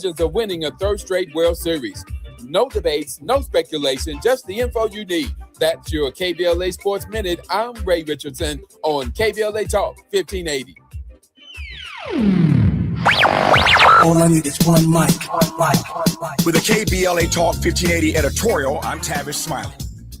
of winning a third straight World Series. No debates, no speculation, just the info you need. That's your KBLA Sports Minute. I'm Ray Richardson on KBLA Talk 1580. All I need is one mic. With a KBLA Talk 1580 editorial, I'm Tavis Smiley.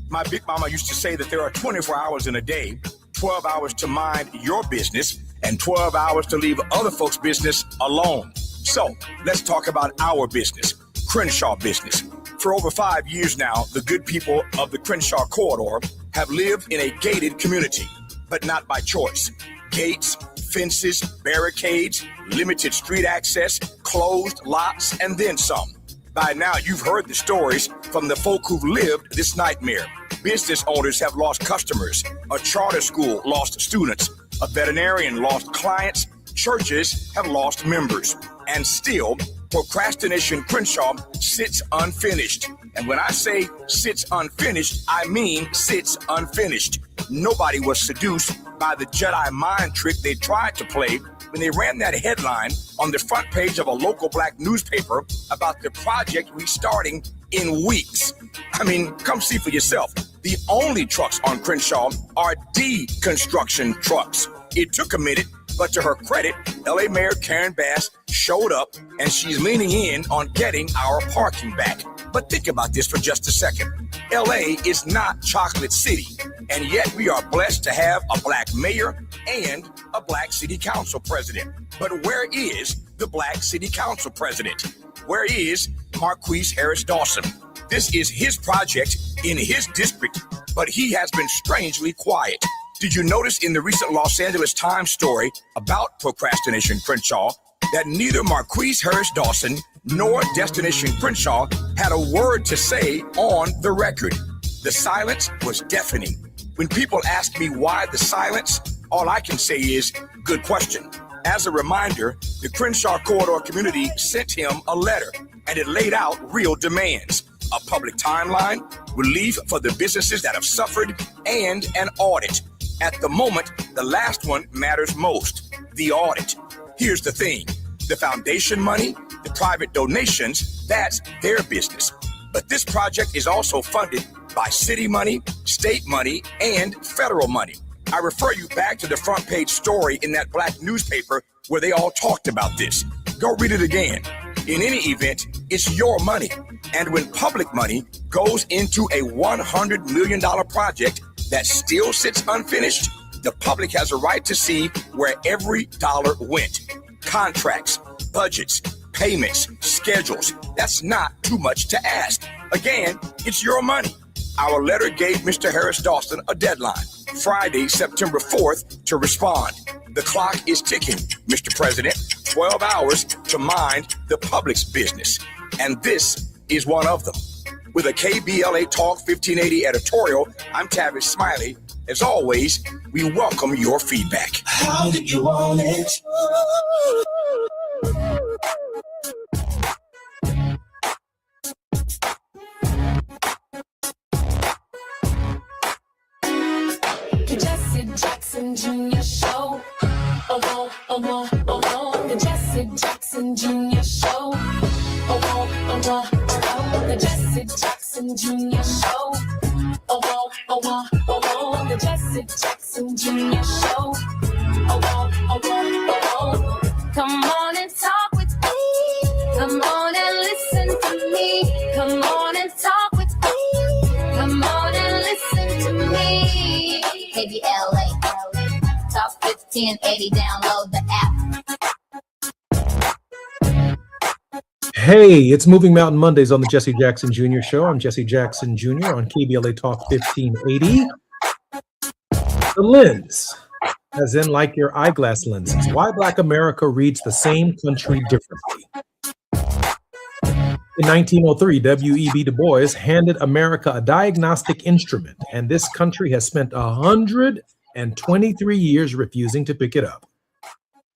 My big mama used to say that there are 24 hours in a day, 12 hours to mind your business, and 12 hours to leave other folks' business alone. So let's talk about our business, Crenshaw business. For over 5 years now, the good people of the Crenshaw corridor have lived in a gated community, but not by choice. Gates, fences, barricades, limited street access, closed lots, and then some. By now, you've heard the stories from the folk who've lived this nightmare. Business owners have lost customers. A charter school lost students. A veterinarian lost clients. Churches have lost members. And still, Procrastination Crenshaw sits unfinished. And when I say sits unfinished, I mean sits unfinished. Nobody was seduced by the Jedi mind trick they tried to play when they ran that headline on the front page of a local black newspaper about the project restarting in weeks. I mean, come see for yourself. The only trucks on Crenshaw are deconstruction trucks. It took a minute, but to her credit, LA Mayor Karen Bass showed up and she's leaning in on getting our parking back. But think about this for just a second. LA is not Chocolate City, and yet we are blessed to have a black mayor and a black city council president. But where is the black city council president? Where is Marquise Harris Dawson? This is his project in his district, but he has been strangely quiet. Did you notice in the recent Los Angeles Times story about Procrastination Crenshaw that neither Marquise Harris Dawson nor Destination Crenshaw had a word to say on the record? The silence was deafening. When people ask me why the silence, all I can say is, good question. As a reminder, the Crenshaw Corridor community sent him a letter, and it laid out real demands. A public timeline, relief for the businesses that have suffered, and an audit. At the moment, the last one matters most, the audit. Here's the thing. The foundation money, the private donations, that's their business. But this project is also funded by city money, state money, and federal money. I refer you back to the front page story in that black newspaper where they all talked about this. Go read it again. In any event, it's your money. And when public money goes into a $100 million project that still sits unfinished, the public has a right to see where every dollar went. Contracts, budgets, payments, schedules. That's not too much to ask. Again, it's your money. Our letter gave Mr. Harris Dawson a deadline, Friday, September 4th, to respond. The clock is ticking, Mr. President. 12 hours to mind the public's business. And this is one of them. With a KBLA Talk 1580 editorial, I'm Tavis Smiley. As always, we welcome your feedback. How did you want it? The Jesse Jackson Jr. Show. The Jesse Jackson Jr. Show. The Jesse Jackson Jr. Show. The Jesse Jackson Jr. Show. Come on and talk with me. Come on and listen to me. Come on and talk with me. Come on and listen to me. KBLA, Talk 1580, download the app. Hey, it's Moving Mountain Mondays on the Jesse Jackson Jr. Show. I'm Jesse Jackson Jr. on KBLA Talk 1580. The lens, as in like your eyeglass lenses. Why Black America reads the same country differently. In 1903, W.E.B. Du Bois handed America a diagnostic instrument, and this country has spent 123 years refusing to pick it up.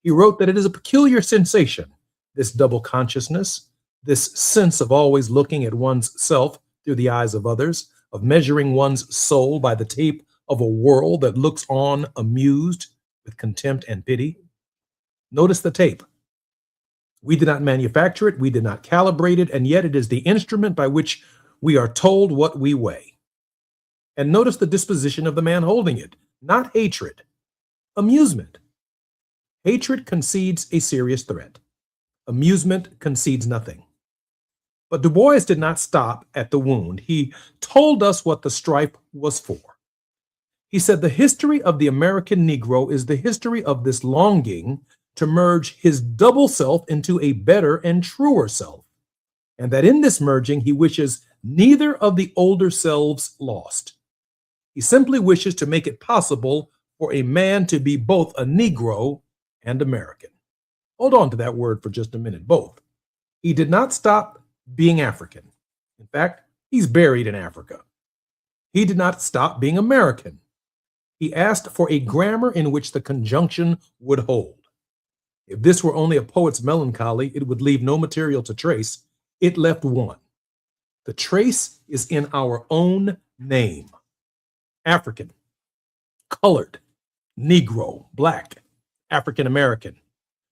He wrote that it is a peculiar sensation, this double consciousness, this sense of always looking at one's self through the eyes of others, of measuring one's soul by the tape of a world that looks on amused with contempt and pity. Notice the tape. We did not manufacture it, we did not calibrate it, and yet it is the instrument by which we are told what we weigh. And notice the disposition of the man holding it, not hatred, amusement. Hatred concedes a serious threat. Amusement concedes nothing. But Du Bois did not stop at the wound. He told us what the stripe was for. He said the history of the American Negro is the history of this longing to merge his double self into a better and truer self, and that in this merging he wishes neither of the older selves lost. He simply wishes to make it possible for a man to be both a Negro and American. Hold on to that word for just a minute, both. He did not stop being African. In fact, he's buried in Africa. He did not stop being American. He asked for a grammar in which the conjunction would hold. If this were only a poet's melancholy, it would leave no material to trace. It left one. The trace is in our own name. African, colored, Negro, Black, African American.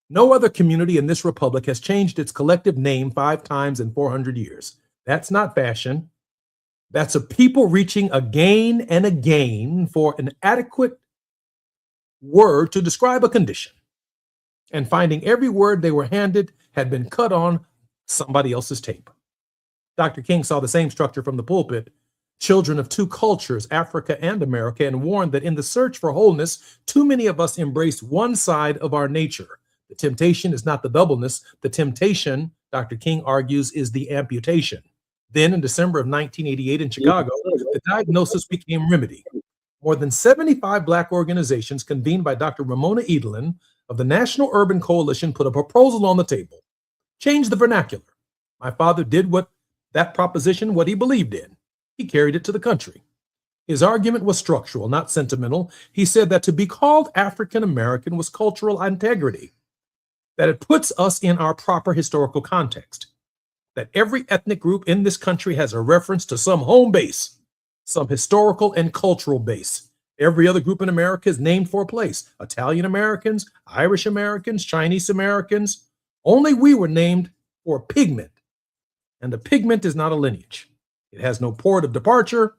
No other community in this republic has changed its collective name 5 times in 400 years. That's not fashion. That's a people reaching again and again for an adequate word to describe a condition, and finding every word they were handed had been cut on somebody else's tape. Dr. King saw the same structure from the pulpit, children of two cultures, Africa and America, and warned that in the search for wholeness, too many of us embrace one side of our nature. The temptation is not the doubleness. The temptation, Dr. King argues, is the amputation. Then in December of 1988 in Chicago, the diagnosis became remedy. More than 75 Black organizations convened by Dr. Ramona Edelin of the National Urban Coalition put a proposal on the table. Change the vernacular. My father did what he believed in. He carried it to the country. His argument was structural, not sentimental. He said that to be called African American was cultural integrity, that it puts us in our proper historical context, that every ethnic group in this country has a reference to some home base, some historical and cultural base. Every other group in America is named for a place. Italian Americans, Irish Americans, Chinese Americans. Only we were named for a pigment. And a pigment is not a lineage. It has no port of departure,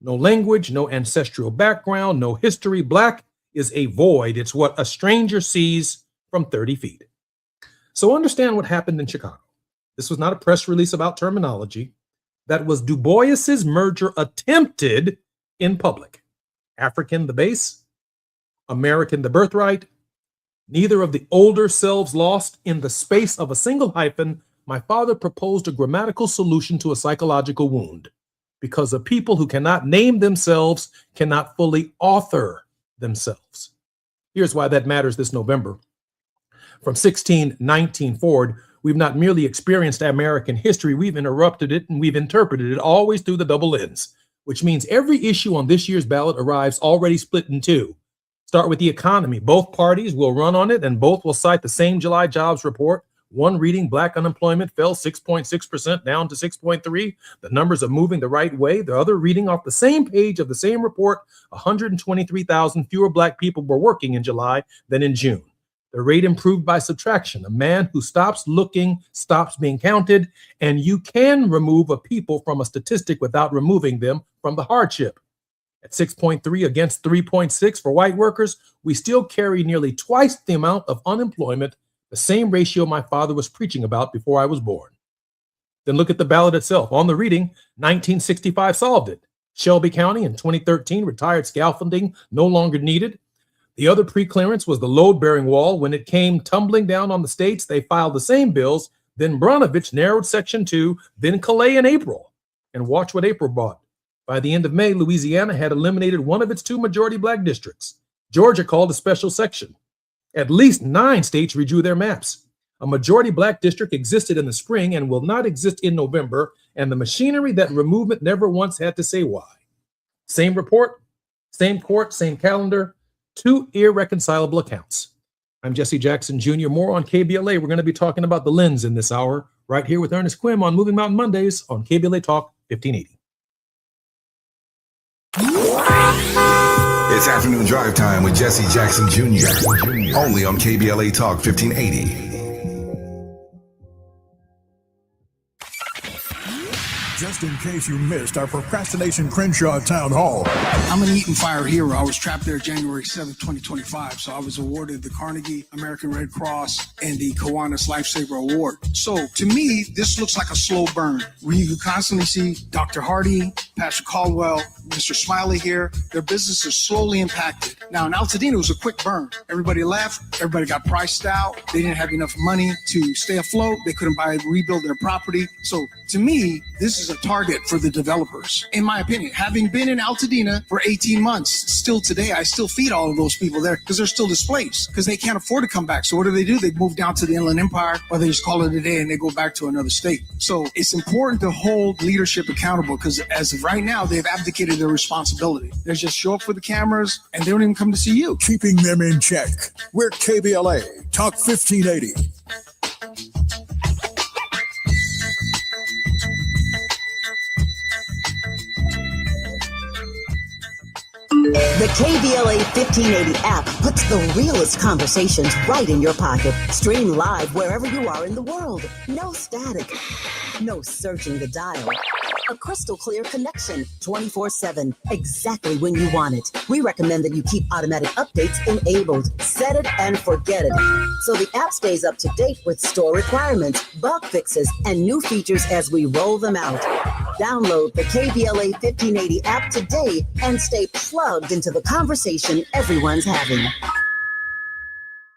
no language, no ancestral background, no history. Black is a void. It's what a stranger sees from 30 feet. So understand what happened in Chicago. This was not a press release about terminology. That was Du Bois's merger attempted in public. African the base, American the birthright, neither of the older selves lost. In the space of a single hyphen, my father proposed a grammatical solution to a psychological wound, because a people who cannot name themselves cannot fully author themselves. Here's why that matters this November. From 1619 forward, we've not merely experienced American history, we've interrupted it and we've interpreted it always through the double lens, which means every issue on this year's ballot arrives already split in two. Start with the economy. Both parties will run on it and both will cite the same July jobs report. One reading Black unemployment fell 6.6% down to 6.3. The numbers are moving the right way. The other reading off the same page of the same report, 123,000 fewer Black people were working in July than in June. The rate improved by subtraction. A man who stops looking stops being counted, and you can remove a people from a statistic without removing them from the hardship. At 6.3 against 3.6 for white workers, we still carry nearly twice the amount of unemployment, the same ratio my father was preaching about before I was born. Then look at the ballot itself. On the reading, 1965 solved it. Shelby County in 2013, retired scaffolding no longer needed. The other pre-clearance was the load-bearing wall. When it came tumbling down on the states, they filed the same bills. Then Brnovich narrowed Section 2, then Calais in April. And watch what April brought. By the end of May, Louisiana had eliminated one of its 2 majority Black districts. Georgia called a special section. At least 9 states redrew their maps. A majority Black district existed in the spring and will not exist in November, and the machinery that removed it never once had to say why. Same report, same court, same calendar, 2 irreconcilable accounts. I'm Jesse Jackson Jr. More on KBLA. We're going to be talking about the lens in this hour, right here with Ernest Quim on Moving Mountain Mondays on KBLA Talk 1580. It's afternoon drive time with Jesse Jackson Jr. Only on KBLA Talk 1580. Just in case you missed our Procrastination Crenshaw Town Hall. I'm an Eaton Fire hero. I was trapped there January 7th, 2025. So I was awarded the Carnegie American Red Cross and the Kiwanis Lifesaver Award. So to me, this looks like a slow burn. You constantly see Dr. Hardy, Pastor Caldwell, Mr. Smiley here. Their business is slowly impacted. Now in Altadena, it was a quick burn. Everybody left. Everybody got priced out. They didn't have enough money to stay afloat. They couldn't rebuild their property. So to me, this is a target for the developers. In my opinion, having been in Altadena for 18 months, still today, I still feed all of those people there because they're still displaced because they can't afford to come back. So what do? They move down to the Inland Empire, or they just call it a day and they go back to another state. So it's important to hold leadership accountable because as of right now, they've abdicated their responsibility. They just show up for the cameras and they don't even come to see you. Keeping them in check. We're KBLA, Talk 1580. The KBLA 1580 app puts the realest conversations right in your pocket. Stream live wherever you are in the world. No static. No searching the dial. A crystal clear connection 24/7, exactly when you want it. We recommend that you keep automatic updates enabled. Set it and forget it. So the app stays up to date with store requirements, bug fixes, and new features as we roll them out. Download the KBLA 1580 app today and stay plugged into the conversation everyone's having.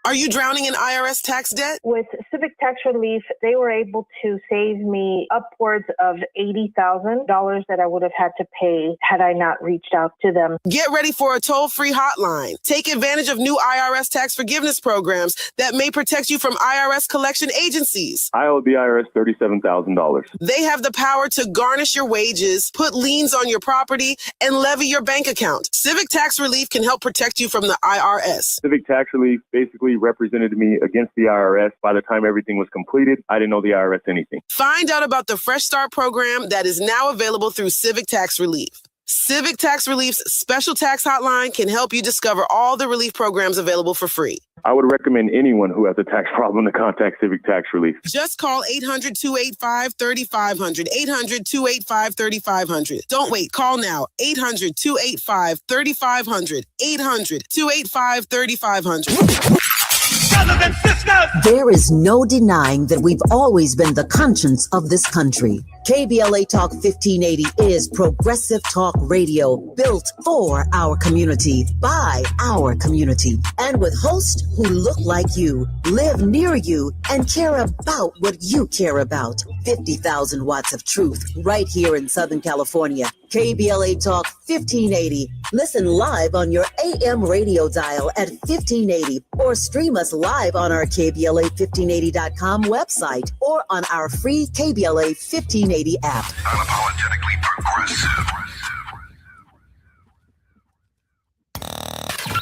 Are you drowning in IRS tax debt? With Civic Tax Relief, they were able to save me upwards of $80,000 that I would have had to pay had I not reached out to them. Get ready for a toll-free hotline. Take advantage of new IRS tax forgiveness programs that may protect you from IRS collection agencies. I owe the IRS $37,000. They have the power to garnish your wages, put liens on your property, and levy your bank account. Civic Tax Relief can help protect you from the IRS. Civic Tax Relief basically represented me against the IRS. By the time everything was completed, I didn't owe the IRS anything. Find out about the Fresh Start program that is now available through Civic Tax Relief. Civic Tax Relief's special tax hotline can help you discover all the relief programs available for free. I would recommend anyone who has a tax problem to contact Civic Tax Relief. Just call 800-285-3500, 800-285-3500. Don't wait. Call now. 800-285-3500, 800-285-3500. There is no denying that we've always been the conscience of this country. KBLA Talk 1580 is progressive talk radio built for our community, by our community, and with hosts who look like you, live near you, and care about what you care about. 50,000 watts of truth right here in Southern California. KBLA Talk 1580. Listen live on your AM radio dial at 1580 or stream us live on our KBLA1580.com website or on our free KBLA 1580 app. Unapologetically progressive.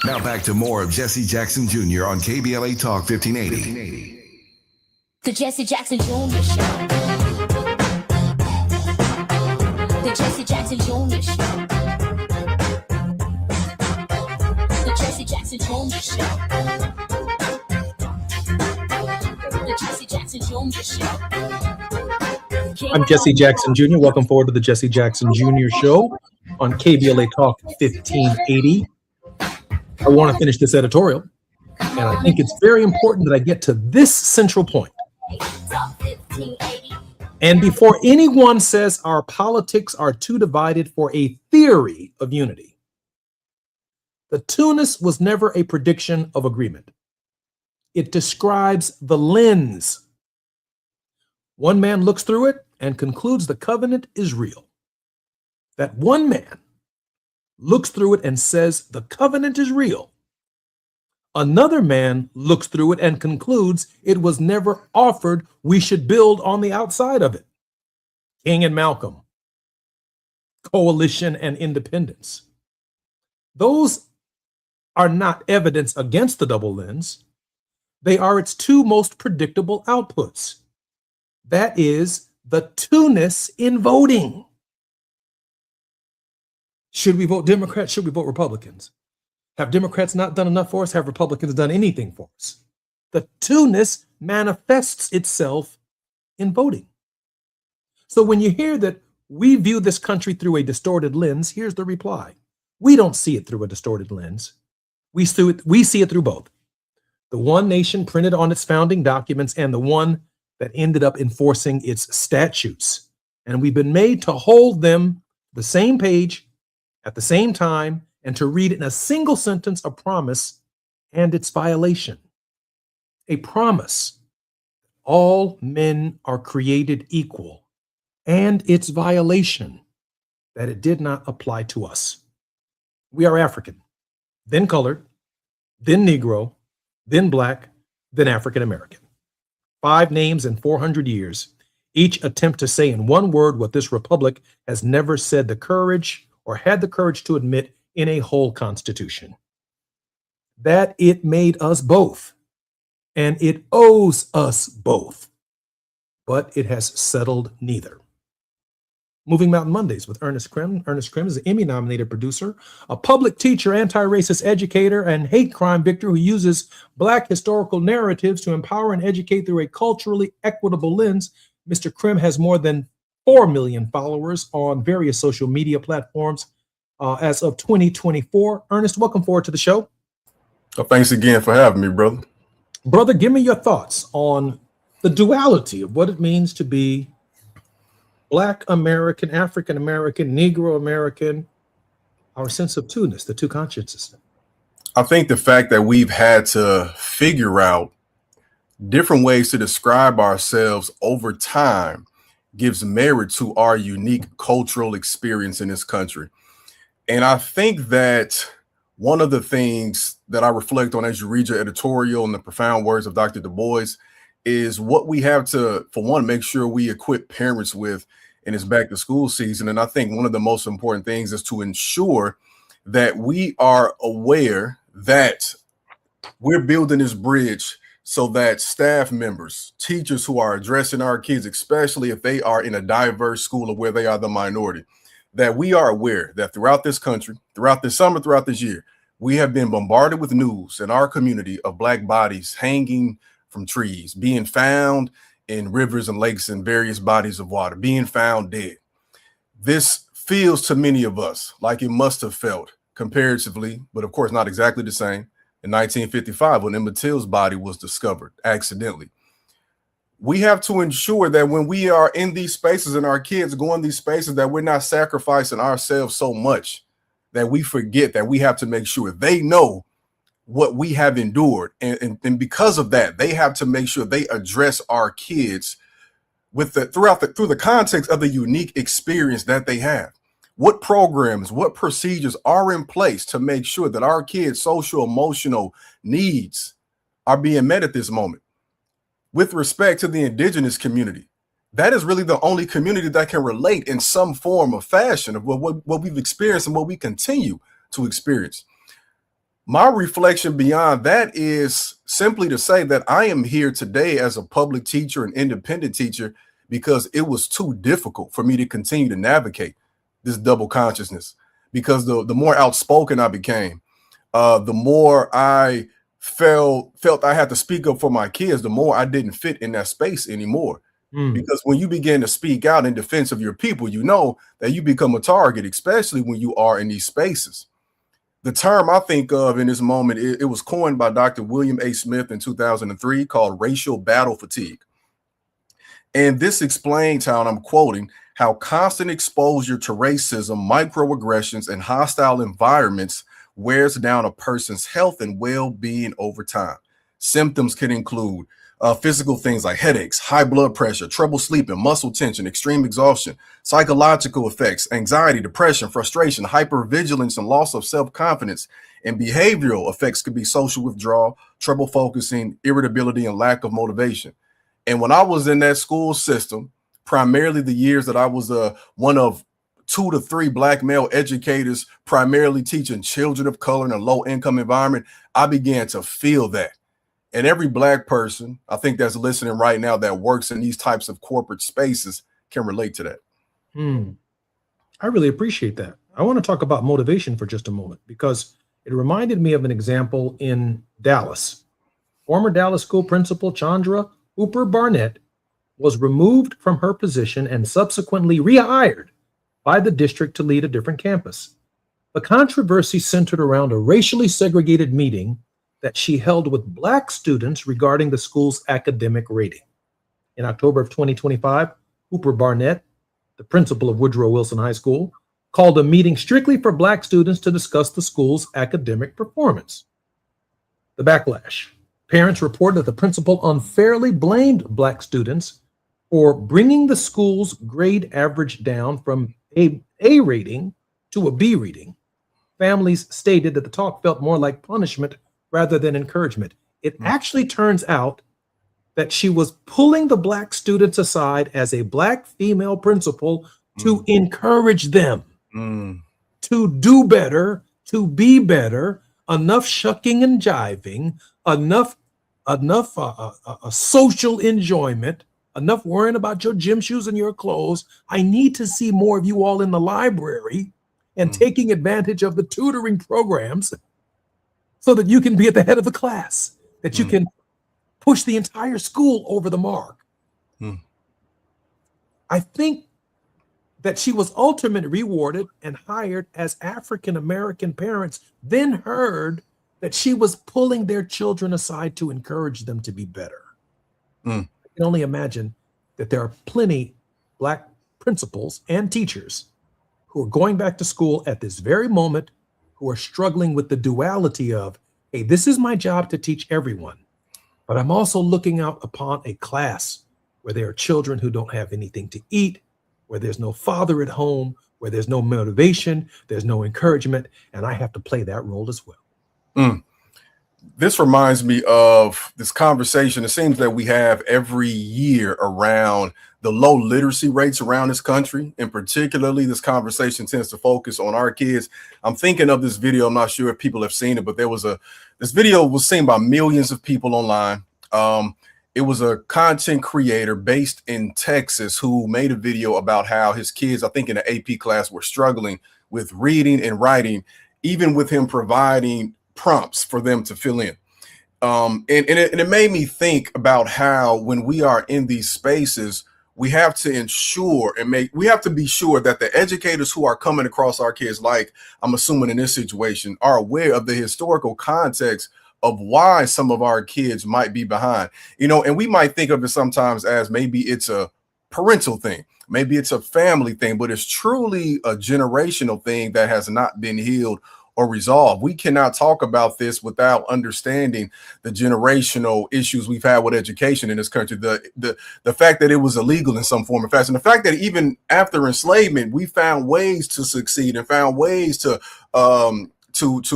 Now back to more of Jesse Jackson Jr. on KBLA Talk 1580. The Jesse Jackson Jr. Show. The Jesse Jackson Jr. Show. The Jesse Jackson Jr. Show. The Jesse Jackson Jr. Show. I'm Jesse Jackson Jr. Welcome forward to the Jesse Jackson Jr. Show on KBLA Talk 1580. I want to finish this editorial, and I think it's very important that I get to this central point. And before anyone says our politics are too divided for a theory of unity, the Tunis was never a prediction of agreement. It describes the lens. One man looks through it and concludes the covenant is real. That one man looks through it and says the covenant is real. Another man looks through it and concludes it was never offered. We should build on the outside of it. King and Malcolm, coalition and independence. Those are not evidence against the double lens. They are its two most predictable outputs. That is the two-ness in voting. Should we vote Democrats? Should we vote Republicans? Have Democrats not done enough for us? Have Republicans done anything for us? The two-ness manifests itself in voting. So when you hear that we view this country through a distorted lens, here's the reply. We don't see it through a distorted lens. We see it through both. The one nation printed on its founding documents and the one that ended up enforcing its statutes. And we've been made to hold them the same page at the same time and to read in a single sentence a promise and its violation. A promise. All men are created equal, and its violation that it did not apply to us. We are African, then colored, then Negro, then Black, then African American. 5 names in 400 years, each attempt to say in one word what this republic has never said the courage or had the courage to admit in a whole constitution. That it made us both, and it owes us both, but it has settled neither. Moving Mountain Mondays with Ernest Krim. Ernest Krim is an Emmy-nominated producer, a public teacher, anti-racist educator, and hate crime victor who uses Black historical narratives to empower and educate through a culturally equitable lens. Mr. Krim has more than 4 million followers on various social media platforms as of 2024. Ernest, welcome forward to the show. Oh, thanks again for having me, brother. Brother, give me your thoughts on the duality of what it means to be Black American, African American, Negro American, our sense of two-ness, the two consciences. I think the fact that we've had to figure out different ways to describe ourselves over time gives merit to our unique cultural experience in this country. And I think that one of the things that I reflect on as you read your editorial and the profound words of Dr. Du Bois is what we have to, for one, make sure we equip parents with in this back to school season. And I think one of the most important things is to ensure that we are aware that we're building this bridge so that staff members, teachers who are addressing our kids, especially if they are in a diverse school or where they are the minority, that we are aware that throughout this country, throughout this summer, throughout this year, we have been bombarded with news in our community of Black bodies hanging from trees, being found in rivers and lakes and various bodies of water, being found dead. This feels to many of us like it must have felt comparatively, but of course not exactly the same, in 1955 when Emmett Till's body was discovered accidentally. We have to ensure that when we are in these spaces and our kids go in these spaces, that we're not sacrificing ourselves so much that we forget that we have to make sure they know what we have endured. And because of that, they have to make sure they address our kids with through the context of the unique experience that they have. What programs, what procedures are in place to make sure that our kids' social, emotional needs are being met at this moment? With respect to the indigenous community, that is really the only community that can relate in some form or fashion of what we've experienced and what we continue to experience. My reflection beyond that is simply to say that I am here today as a public teacher and independent teacher because it was too difficult for me to continue to navigate this double consciousness, because the more outspoken I became, the more I felt I had to speak up for my kids, the more I didn't fit in that space anymore. Because when you begin to speak out in defense of your people, you know that you become a target, especially when you are in these spaces. The term I think of in this moment, it was coined by Dr. William A. Smith in 2003 called racial battle fatigue. And this explains how, and I'm quoting, how constant exposure to racism, microaggressions, and hostile environments wears down a person's health and well-being over time. Symptoms can include physical things like headaches, high blood pressure, trouble sleeping, muscle tension, extreme exhaustion, psychological effects, anxiety, depression, frustration, hypervigilance, and loss of self-confidence. And behavioral effects could be social withdrawal, trouble focusing, irritability, and lack of motivation. And when I was in that school system, primarily the years that I was one of 2 to 3 Black male educators, primarily teaching children of color in a low-income environment, I began to feel that. And every Black person, I think, that's listening right now that works in these types of corporate spaces can relate to that. I really appreciate that. I want to talk about motivation for just a moment, because it reminded me of an example in Dallas. Former Dallas school principal Chandra Hooper Barnett was removed from her position and subsequently rehired by the district to lead a different campus. The controversy centered around a racially segregated meeting that she held with Black students regarding the school's academic rating. In October of 2025, Hooper Barnett, the principal of Woodrow Wilson High School, called a meeting strictly for Black students to discuss the school's academic performance. The backlash. Parents report that the principal unfairly blamed Black students for bringing the school's grade average down from a A rating to a B rating. Families stated that the talk felt more like punishment rather than encouragement. It actually turns out that she was pulling the Black students aside as a Black female principal to encourage them to do better, to be better, enough shucking and jiving, enough social enjoyment, enough worrying about your gym shoes and your clothes. I need to see more of you all in the library and taking advantage of the tutoring programs so that you can be at the head of the class, that you can push the entire school over the mark. I think that she was ultimately rewarded and hired as African-American parents then heard that she was pulling their children aside to encourage them to be better. I can only imagine that there are plenty Black principals and teachers who are going back to school at this very moment, who are struggling with the duality of, hey, this is my job to teach everyone, but I'm also looking out upon a class where there are children who don't have anything to eat, where there's no father at home, where there's no motivation, there's no encouragement, and I have to play that role as well. This reminds me of this conversation it seems that we have every year around the low literacy rates around this country, and particularly this conversation tends to focus on our kids. I'm thinking of this video. I'm not sure if people have seen it, but this video was seen by millions of people online. It was a content creator based in Texas who made a video about how his kids, I think in the AP class, were struggling with reading and writing, even with him providing prompts for them to fill in. And it made me think about how when we are in these spaces, we have to ensure we have to be sure that the educators who are coming across our kids, like I'm assuming in this situation, are aware of the historical context of why some of our kids might be behind, and we might think of it sometimes as maybe it's a parental thing, maybe it's a family thing, but it's truly a generational thing that has not been healed or resolved. We cannot talk about this without understanding the generational issues we've had with education in this country. The fact that it was illegal in some form or fashion, the fact that even after enslavement, we found ways to succeed and found ways to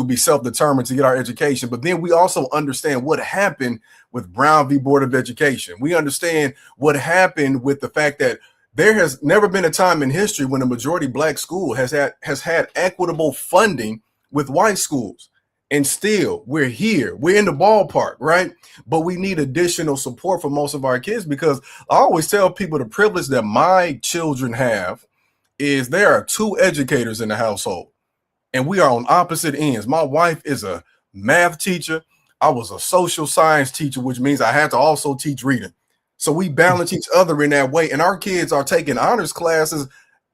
be self-determined to get our education. But then we also understand what happened with Brown v. Board of Education. We understand what happened with the fact that there has never been a time in history when a majority Black school has had equitable funding with white schools. And still, we're here. We're in the ballpark, right? But we need additional support for most of our kids, because I always tell people the privilege that my children have is there are two educators in the household, and we are on opposite ends. My wife is a math teacher. I was a social science teacher, which means I had to also teach reading. So we balance each other in that way. And our kids are taking honors classes.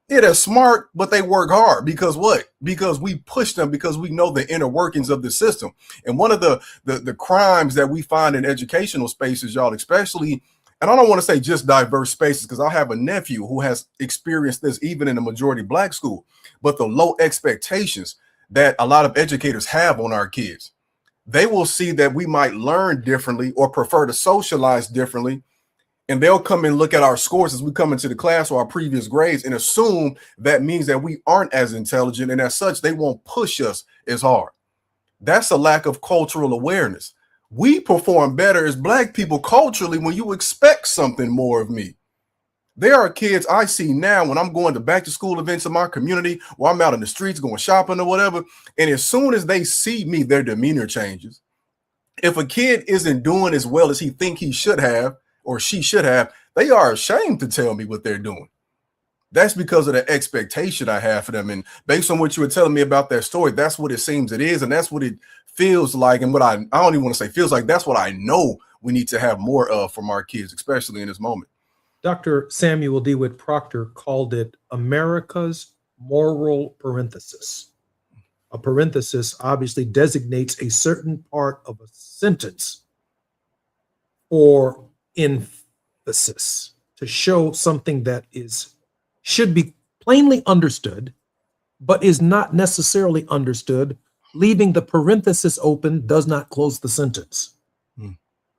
They're smart, but they work hard. Because what? Because we push them, because we know the inner workings of the system. And one of the crimes that we find in educational spaces, y'all, especially, and I don't want to say just diverse spaces, because I have a nephew who has experienced this even in a majority Black school, but the low expectations that a lot of educators have on our kids. They will see that we might learn differently or prefer to socialize differently, and they'll come and look at our scores as we come into the class or our previous grades and assume that means that we aren't as intelligent, and as such, they won't push us as hard. That's a lack of cultural awareness. We perform better as Black people culturally when you expect something more of me. There are kids I see now when I'm going to back to school events in my community, or I'm out in the streets going shopping or whatever, and as soon as they see me, their demeanor changes. If a kid isn't doing as well as he think he should have or she should have, they are ashamed to tell me what they're doing. That's because of the expectation I have for them. And based on what you were telling me about that story, that's what it seems it is. And that's what it feels like. And what I don't even want to say feels like, that's what I know we need to have more of from our kids, especially in this moment. Dr. Samuel DeWitt Proctor called it America's moral parenthesis. A parenthesis obviously designates a certain part of a sentence or emphasis to show something that should be plainly understood, but is not necessarily understood. Leaving the parenthesis open does not close the sentence.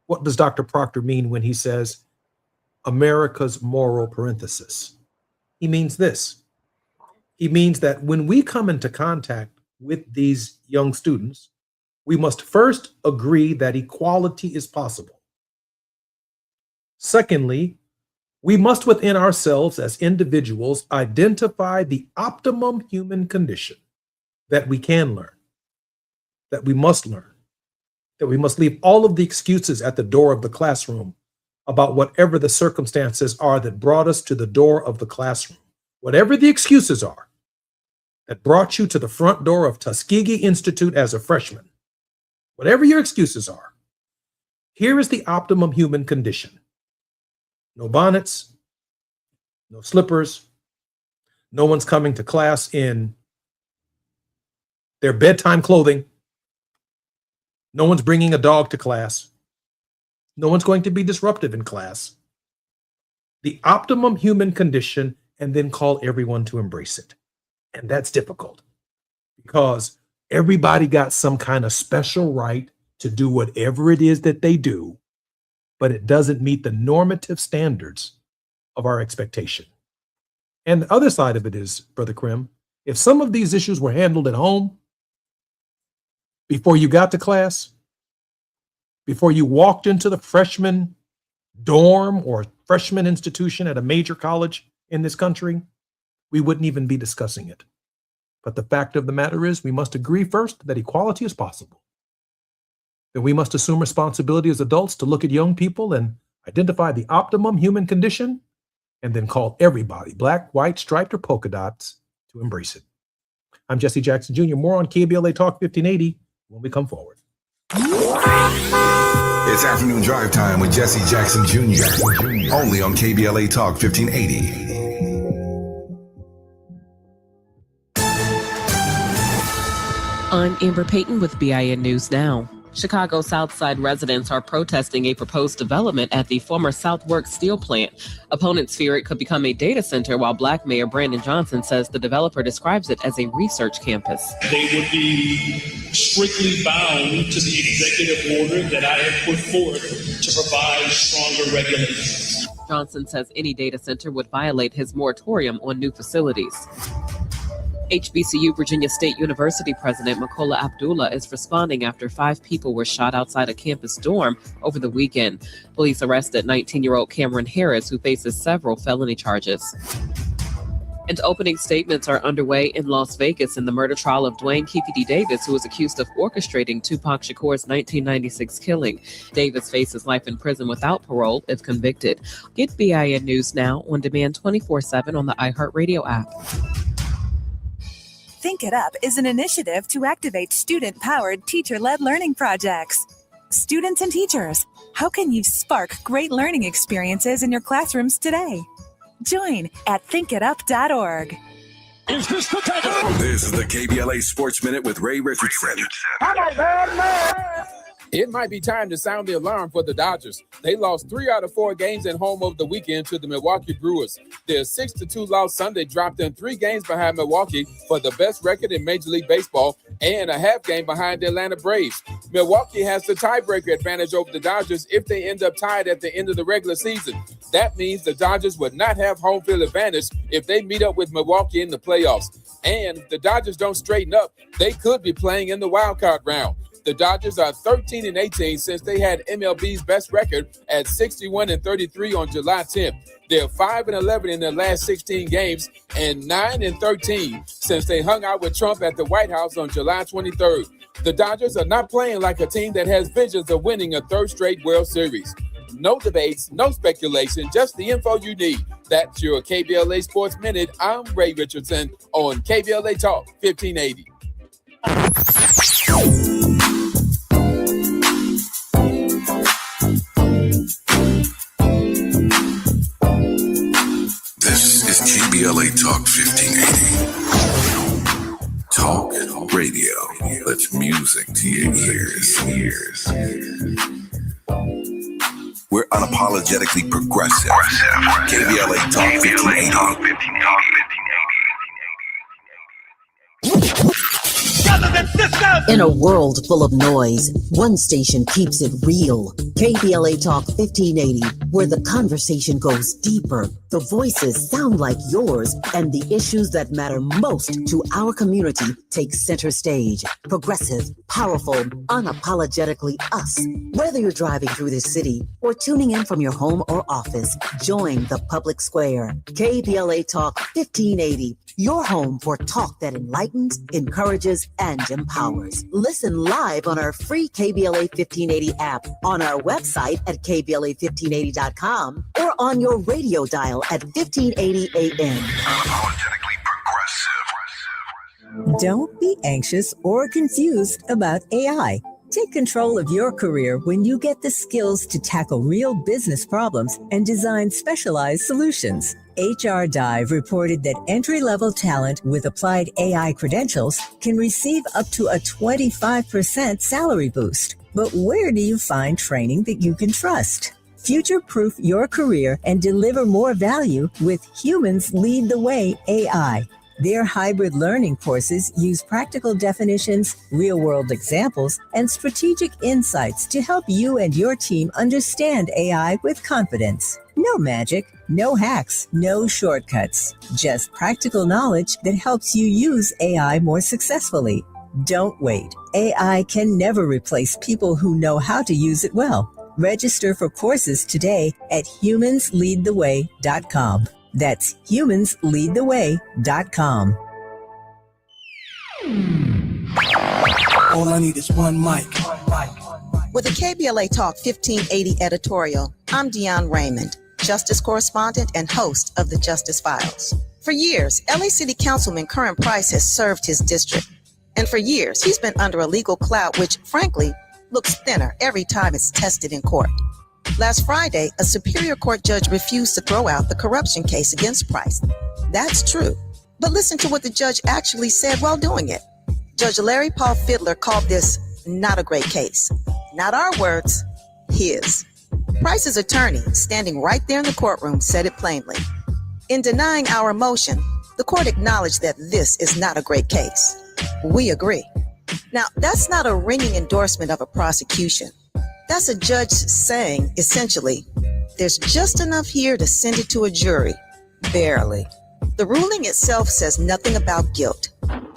What does Dr. Proctor mean when he says America's moral parenthesis? He means this. He means that when we come into contact with these young students, we must first agree that equality is possible. Secondly, we must within ourselves as individuals identify the optimum human condition that we can learn, that we must learn, that we must leave all of the excuses at the door of the classroom about whatever the circumstances are that brought us to the door of the classroom. Whatever the excuses are that brought you to the front door of Tuskegee Institute as a freshman, whatever your excuses are, here is the optimum human condition. No bonnets, no slippers, no one's coming to class in their bedtime clothing. No one's bringing a dog to class. No one's going to be disruptive in class. The optimum human condition, and then call everyone to embrace it. And that's difficult because everybody got some kind of special right to do whatever it is that they do, but it doesn't meet the normative standards of our expectation. And the other side of it is, Brother Krim, if some of these issues were handled at home before you got to class, before you walked into the freshman dorm or freshman institution at a major college in this country, we wouldn't even be discussing it. But the fact of the matter is, we must agree first that equality is possible. Then we must assume responsibility as adults to look at young people and identify the optimum human condition, and then call everybody, black, white, striped, or polka dots, to embrace it. I'm Jesse Jackson Jr. More on KBLA Talk 1580 when we come forward. It's Afternoon Drive Time with Jesse Jackson Jr. Only on KBLA Talk 1580. I'm Amber Payton with BIN News Now. Chicago Southside residents are protesting a proposed development at the former Southworks steel plant. Opponents fear it could become a data center, while Black Mayor Brandon Johnson says the developer describes it as a research campus. They would be strictly bound to the executive order that I have put forth to provide stronger regulations. Johnson says any data center would violate his moratorium on new facilities. HBCU Virginia State University President Makola Abdullah is responding after 5 people were shot outside a campus dorm over the weekend. Police arrested 19-year-old Cameron Harris, who faces several felony charges. And opening statements are underway in Las Vegas in the murder trial of Dwayne Keefedy Davis, who was accused of orchestrating Tupac Shakur's 1996 killing. Davis faces life in prison without parole if convicted. Get BIN News Now on demand 24/7 on the iHeartRadio app. Think It Up is an initiative to activate student-powered, teacher-led learning projects. Students and teachers, how can you spark great learning experiences in your classrooms today? Join at thinkitup.org. Is this the time? This is the KBLA Sports Minute with Ray Richardson. It might be time to sound the alarm for the Dodgers. They lost 3 out of 4 games at home over the weekend to the Milwaukee Brewers. Their 6-2 loss Sunday dropped them 3 games behind Milwaukee for the best record in Major League Baseball and a half game behind the Atlanta Braves. Milwaukee has the tiebreaker advantage over the Dodgers if they end up tied at the end of the regular season. That means the Dodgers would not have home field advantage if they meet up with Milwaukee in the playoffs. And if the Dodgers don't straighten up, they could be playing in the wild card round. The Dodgers are 13-18 since they had MLB's best record at 61-33 on July 10th. They're 5-11 in their last 16 games and 9-13 since they hung out with Trump at the White House on July 23rd. The Dodgers are not playing like a team that has visions of winning a 3rd straight World Series. No debates, no speculation, just the info you need. That's your KBLA Sports Minute. I'm Ray Richardson on KBLA Talk 1580. This is KBLA Talk 1580. Talk Radio. It's music to your ears. We're unapologetically progressive. KBLA Talk 1580. In a world full of noise, one station keeps it real. KBLA Talk 1580, where the conversation goes deeper, the voices sound like yours, and the issues that matter most to our community take center stage. Progressive, powerful, unapologetically us. Whether you're driving through the city or tuning in from your home or office, join the public square. KBLA Talk 1580. Your home for talk that enlightens, encourages, and empowers. Listen live on our free KBLA 1580 app, on our website at KBLA1580.com, or on your radio dial at 1580 AM. Unapologetically progressive. Don't be anxious or confused about AI. Take control of your career when you get the skills to tackle real business problems and design specialized solutions. HR Dive reported that entry-level talent with applied AI credentials can receive up to a 25% salary boost. But where do you find training that you can trust? Future-proof your career and deliver more value with Humans Lead the Way AI. Their hybrid learning courses use practical definitions, real-world examples, and strategic insights to help you and your team understand AI with confidence. No magic, no hacks, no shortcuts. Just practical knowledge that helps you use AI more successfully. Don't wait. AI can never replace people who know how to use it well. Register for courses today at humansleadtheway.com. That's humansleadtheway.com. All I need is one mic. With the KBLA Talk 1580 editorial, I'm Dionne Raymond, Justice Correspondent and host of the Justice Files. For years, LA City Councilman Curran Price has served his district. And for years, he's been under a legal cloud which, frankly, looks thinner every time it's tested in court. Last Friday, a Superior Court judge refused to throw out the corruption case against Price. That's true. But listen to what the judge actually said while doing it. Judge Larry Paul Fidler called this not a great case. Not our words, his. Price's attorney, standing right there in the courtroom, said it plainly. In denying our motion, the court acknowledged that this is not a great case. We agree. Now, that's not a ringing endorsement of a prosecution. That's a judge saying, essentially, there's just enough here to send it to a jury. Barely. The ruling itself says nothing about guilt.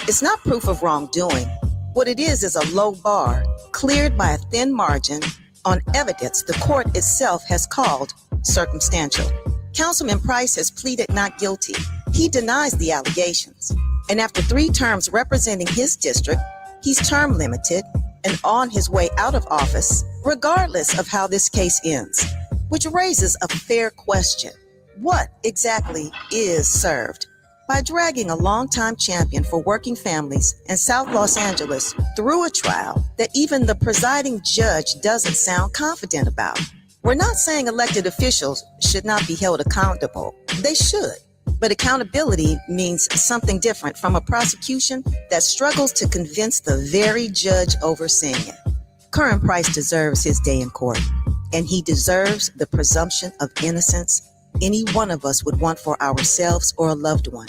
It's not proof of wrongdoing. What it is a low bar, cleared by a thin margin, on evidence the court itself has called circumstantial. Councilman Price has pleaded not guilty. He denies the allegations. And after 3 terms representing his district, he's term limited and on his way out of office, regardless of how this case ends, which raises a fair question. What exactly is served? By dragging a longtime champion for working families in South Los Angeles through a trial that even the presiding judge doesn't sound confident about. We're not saying elected officials should not be held accountable. They should. But accountability means something different from a prosecution that struggles to convince the very judge overseeing it. Curran Price deserves his day in court, and he deserves the presumption of innocence any one of us would want for ourselves or a loved one,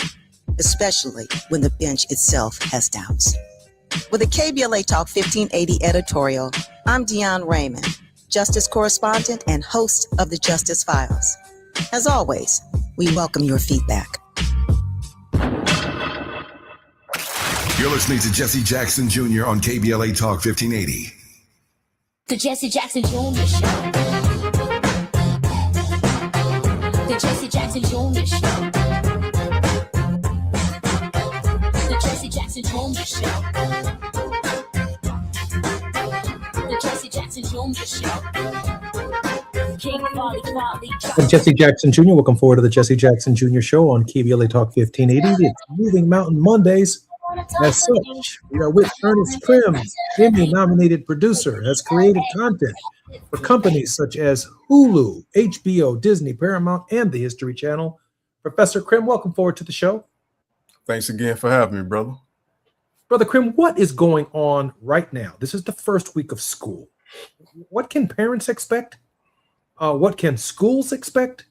especially when the bench itself has doubts. With the KBLA Talk 1580 editorial, I'm Dionne Raymond, Justice Correspondent and host of the Justice Files. As always, we welcome your feedback. You're listening to Jesse Jackson Jr. on KBLA Talk 1580. The Jesse Jackson Jr. Show. The Jesse Jackson Jr. Show. The Jesse Jackson Jr. Show. The Jesse Jackson Jr. Show. I'm Jesse Jackson Jr. Welcome forward to the Jesse Jackson Jr. Show on KBLA Talk 1580. It's Moving Mountain Mondays. As such, we are with Ernest Krim, Emmy-nominated producer, has created content for companies such as Hulu, HBO, Disney, Paramount, and the History Channel. Professor Krim, welcome forward to the show. Thanks again for having me, brother. Brother Krim, what is going on right now? This is the first week of school. What can parents expect? What can schools expect?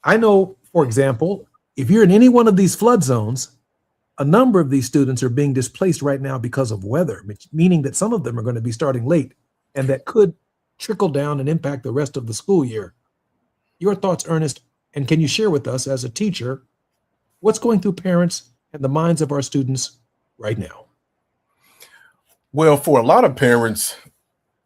I know, for example, if you're in any one of these flood zones, a number of these students are being displaced right now because of weather, meaning that some of them are going to be starting late, and that could trickle down and impact the rest of the school year. Your thoughts, Ernest, and can you share with us as a teacher what's going through parents and the minds of our students right now? Well, for a lot of parents,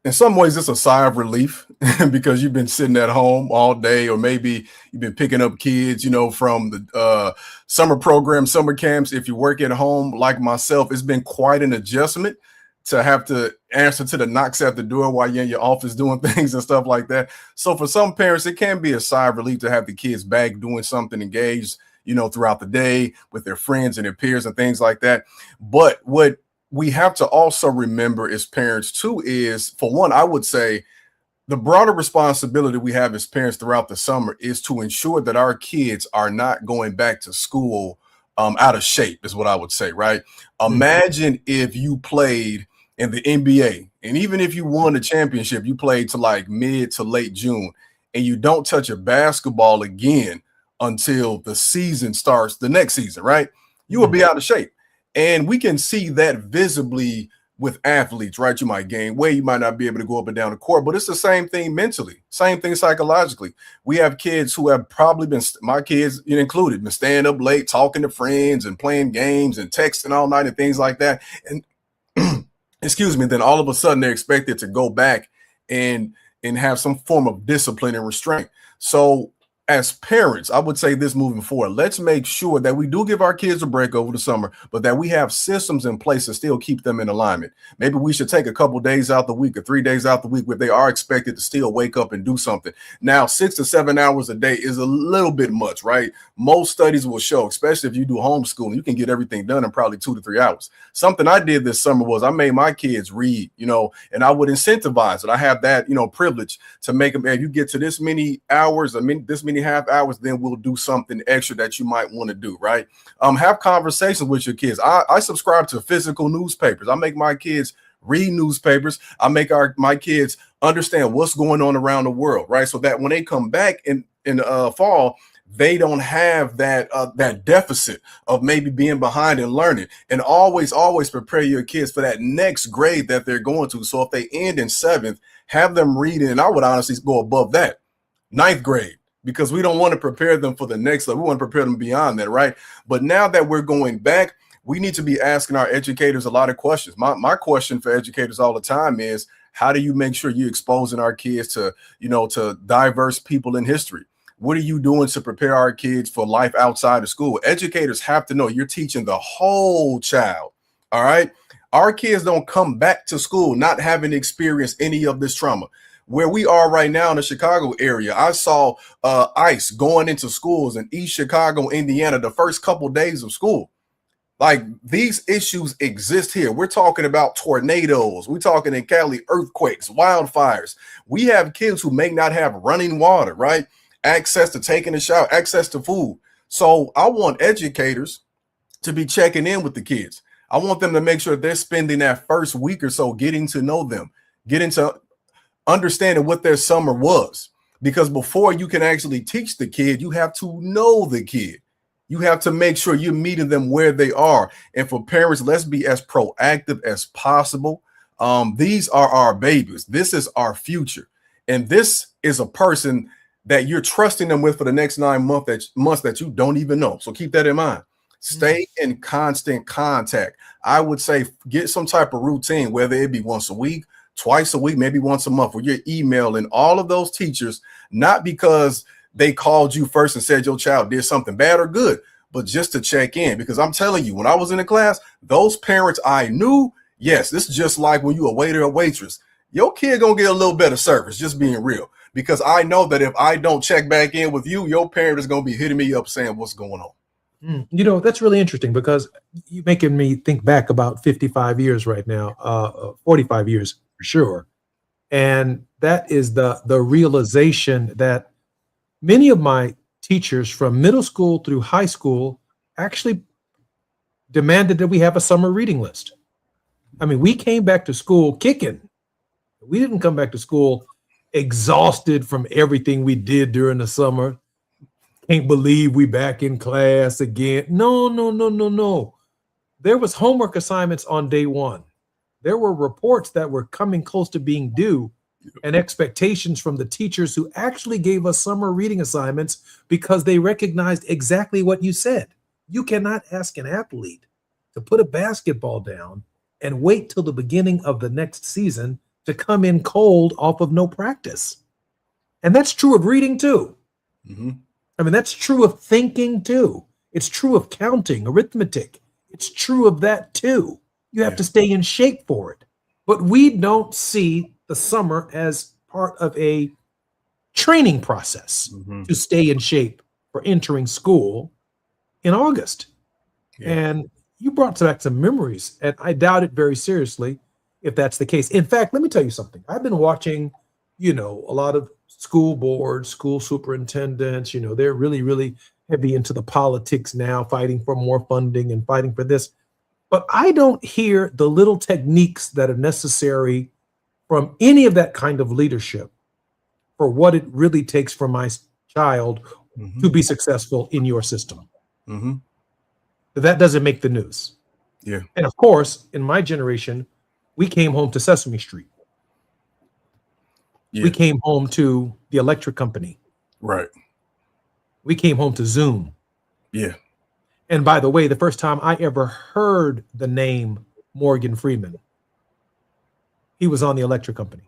in some ways, it's a sigh of relief because you've been sitting at home all day, or maybe you've been picking up kids, from the summer program, summer camps. If you work at home like myself, it's been quite an adjustment to have to answer to the knocks at the door while you're in your office doing things and stuff like that. So for some parents, it can be a sigh of relief to have the kids back doing something engaged, throughout the day with their friends and their peers and things like that. But what we have to also remember as parents too is, for one, I would say the broader responsibility we have as parents throughout the summer is to ensure that our kids are not going back to school out of shape, is what I would say, right? Imagine if you played in the NBA, and even if you won the championship, you played to like mid to late June, and you don't touch a basketball again until the season starts the next season, right? You will be out of shape. And we can see that visibly with athletes, right? You might gain weight, you might not be able to go up and down the court, but it's the same thing mentally, same thing psychologically. We have kids who have probably been, my kids included, been staying up late, talking to friends and playing games and texting all night and things like that. And excuse me, then all of a sudden they're expected to go back and have some form of discipline and restraint. So as parents, I would say this moving forward, let's make sure that we do give our kids a break over the summer, but that we have systems in place to still keep them in alignment. Maybe we should take a couple days out the week or 3 days out the week where they are expected to still wake up and do something. Now, 6 to 7 hours a day is a little bit much, right? Most studies will show, especially if you do homeschooling, you can get everything done in probably 2 to 3 hours. Something I did this summer was I made my kids read, and I would incentivize it. I have that, privilege to make them, you get to this many hours, this many half hours, then we'll do something extra that you might want to do, right? Have conversations with your kids. I subscribe to physical newspapers. I make my kids read newspapers. I make my kids understand what's going on around the world, right? So that when they come back in fall, they don't have that deficit of maybe being behind and learning. And always prepare your kids for that next grade that they're going to. So if they end in 7th, have them reading, and I would honestly go above that, 9th grade, because we don't want to prepare them for the next level. We want to prepare them beyond that, right? But now that we're going back, we need to be asking our educators a lot of questions. My question for educators all the time is, how do you make sure you're exposing our kids to, to diverse people in history? What are you doing to prepare our kids for life outside of school? Educators have to know you're teaching the whole child, all right? Our kids don't come back to school not having experienced any of this trauma. Where we are right now in the Chicago area, I saw ICE going into schools in East Chicago, Indiana, the first couple days of school. Like, these issues exist here. We're talking about tornadoes. We're talking in Cali, earthquakes, wildfires. We have kids who may not have running water, right? Access to taking a shower, access to food. So I want educators to be checking in with the kids. I want them to make sure they're spending that first week or so getting to know them, getting to understanding what their summer was, because before you can actually teach the kid, you have to know the kid. You have to make sure you're meeting them where they are. And for parents, let's be as proactive as possible. These are our babies. This is our future. And this is a person that you're trusting them with for the next 9 months that you don't even know. So keep that in mind. Stay in constant contact. I would say get some type of routine, whether it be once a week, twice a week, maybe once a month, where you're emailing all of those teachers, not because they called you first and said your child did something bad or good, but just to check in. Because I'm telling you, when I was in the class, those parents I knew, yes, this is just like when you a waiter or waitress. Your kid gonna get a little better service, just being real. Because I know that if I don't check back in with you, your parent is gonna be hitting me up saying what's going on. That's really interesting, because you're making me think back about 55 years right now, 45 years for sure. And that is the realization that many of my teachers from middle school through high school actually demanded that we have a summer reading list. I mean, we came back to school kicking. We didn't come back to school exhausted from everything we did during the summer. Can't believe we back in class again. No. There was homework assignments on day one. There were reports that were coming close to being due and expectations from the teachers who actually gave us summer reading assignments because they recognized exactly what you said. You cannot ask an athlete to put a basketball down and wait till the beginning of the next season to come in cold off of no practice. And that's true of reading too. Mm-hmm. I mean, that's true of thinking too. It's true of counting, arithmetic. It's true of that too. You have to stay in shape for it. But we don't see the summer as part of a training process to stay in shape for entering school in August. And you brought back some memories, and I doubt it very seriously if that's the case. In fact, let me tell you something. I've been watching, a lot of school boards, school superintendents, they're really, really heavy into the politics now, fighting for more funding and fighting for this. But I don't hear the little techniques that are necessary from any of that kind of leadership for what it really takes for my child to be successful in your system. Mm-hmm. That doesn't make the news. Yeah. And of course, in my generation, we came home to Sesame Street. Yeah. We came home to the electric company. Right. We came home to Zoom. Yeah. And by the way, the first time I ever heard the name Morgan Freeman, he was on the electric company.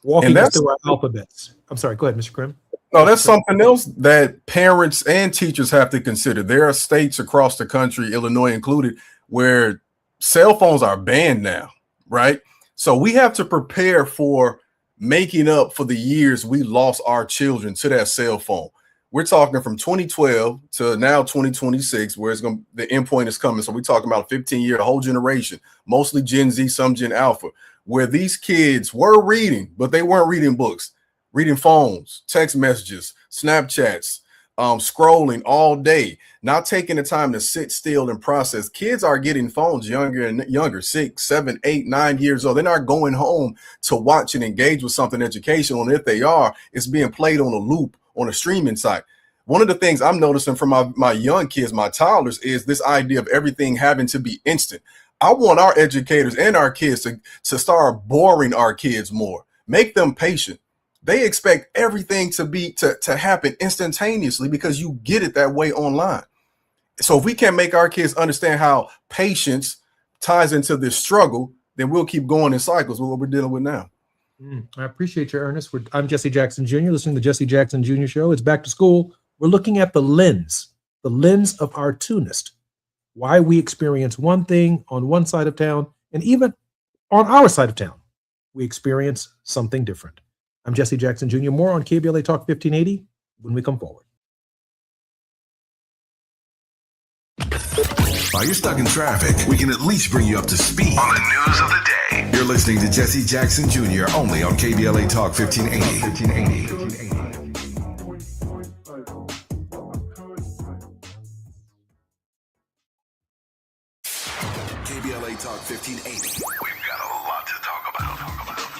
Walking us through our alphabets. I'm sorry, go ahead, Mr. Krim. No, that's something else that parents and teachers have to consider. There are states across the country, Illinois included, where cell phones are banned now, right? So we have to prepare for making up for the years we lost our children to that cell phone. We're talking from 2012 to now 2026, where the endpoint is coming. So we're talking about a 15-year, whole generation, mostly Gen Z, some Gen Alpha, where these kids were reading, but they weren't reading books, reading phones, text messages, Snapchats, scrolling all day, not taking the time to sit still and process. Kids are getting phones younger and younger, 6, 7, 8, 9 years old. They're not going home to watch and engage with something educational. And if they are, it's being played on a loop on a streaming site. One of the things I'm noticing from my young kids, my toddlers, is this idea of everything having to be instant. I want our educators and our kids to start boring our kids more, make them patient. They expect everything to happen instantaneously because you get it that way online. So if we can't make our kids understand how patience ties into this struggle, then we'll keep going in cycles with what we're dealing with now. I appreciate your earnest. I'm Jesse Jackson Jr., listening to the Jesse Jackson Jr. Show. It's back to school. We're looking at the lens of our tunist, why we experience one thing on one side of town, and even on our side of town, we experience something different. I'm Jesse Jackson Jr. More on KBLA Talk 1580 when we come forward. While you're stuck in traffic, we can at least bring you up to speed on the news of the day. You're listening to Jesse Jackson Jr. only on KBLA Talk 1580. KBLA Talk 1580. We've got a lot to talk about.